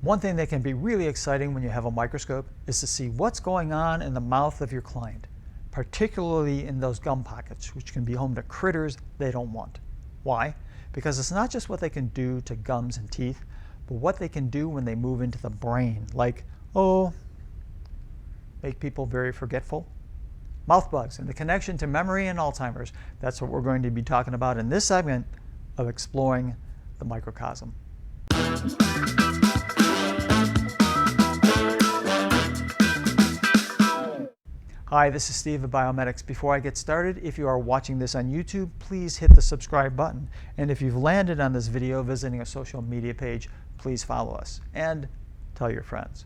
One thing that can be really exciting when you have a microscope is to see what's going on in the mouth of your client, particularly in those gum pockets, which can be home to critters they don't want. Why? Because it's not just what they can do to gums and teeth, but what they can do when they move into the brain, like, make people very forgetful. Mouth bugs and the connection to memory and Alzheimer's. That's what we're going to be talking about in this segment of Exploring the Microcosm. Hi, this is Steve of Biomedics. Before I get started, if you are watching this on YouTube, please hit the subscribe button. And if you've landed on this video visiting a social media page, please follow us and tell your friends.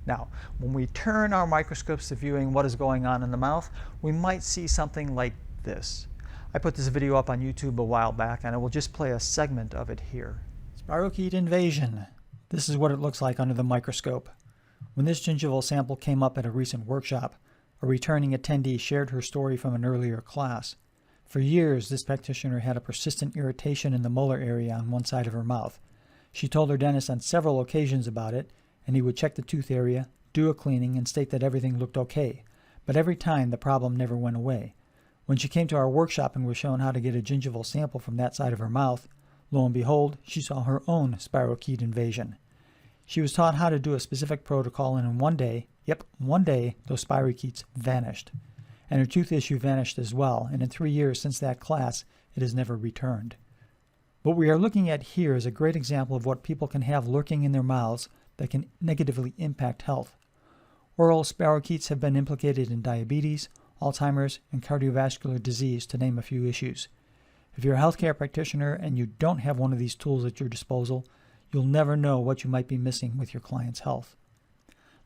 Now, when we turn our microscopes to viewing what is going on in the mouth, we might see something like this. I put this video up on YouTube a while back, and I will just play a segment of it here. Spirochete invasion. This is what it looks like under the microscope. When this gingival sample came up at a recent workshop, a returning attendee shared her story from an earlier class. For years, this practitioner had a persistent irritation in the molar area on one side of her mouth. She told her dentist on several occasions about it, and he would check the tooth area, do a cleaning, and state that everything looked okay. But every time, the problem never went away. When she came to our workshop and was shown how to get a gingival sample from that side of her mouth, lo and behold, she saw her own spirochete invasion. She was taught how to do a specific protocol, and in one day, those spirochetes vanished. And her tooth issue vanished as well, and in 3 years since that class, it has never returned. What we are looking at here is a great example of what people can have lurking in their mouths that can negatively impact health. Oral spirochetes have been implicated in diabetes, Alzheimer's, and cardiovascular disease, to name a few issues. If you're a healthcare practitioner and you don't have one of these tools at your disposal, you'll never know what you might be missing with your client's health.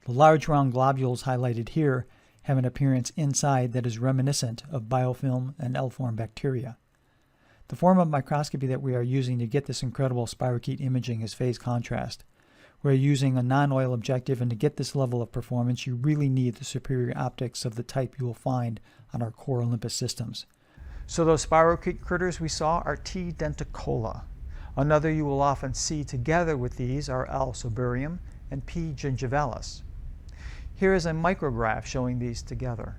The large round globules highlighted here have an appearance inside that is reminiscent of biofilm and L-form bacteria. The form of microscopy that we are using to get this incredible spirochete imaging is phase contrast. We're using a non-oil objective, and to get this level of performance, you really need the superior optics of the type you will find on our core Olympus systems. So those spirochete critters we saw are T. denticola. Another you will often see together with these are L. soburium and P. gingivalis. Here is a micrograph showing these together.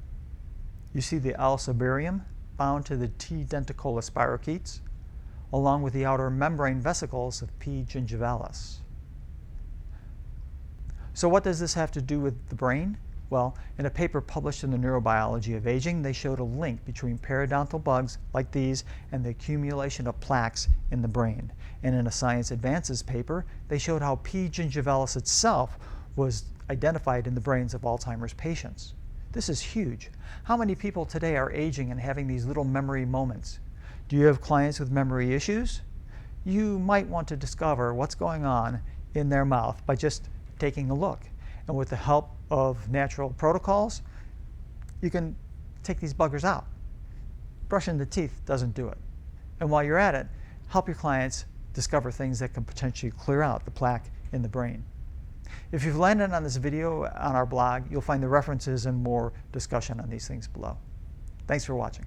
You see the L. soburium bound to the T. denticola spirochetes, along with the outer membrane vesicles of P. gingivalis. So what does this have to do with the brain? Well, in a paper published in the Neurobiology of Aging, they showed a link between periodontal bugs like these and the accumulation of plaques in the brain. And in a Science Advances paper, they showed how P. gingivalis itself was identified in the brains of Alzheimer's patients. This is huge. How many people today are aging and having these little memory moments? Do you have clients with memory issues? You might want to discover what's going on in their mouth by just taking a look. And with the help of natural protocols, you can take these buggers out. Brushing the teeth doesn't do it. And while you're at it, help your clients discover things that can potentially clear out the plaque in the brain. If you've landed on this video on our blog, you'll find the references and more discussion on these things below. Thanks for watching.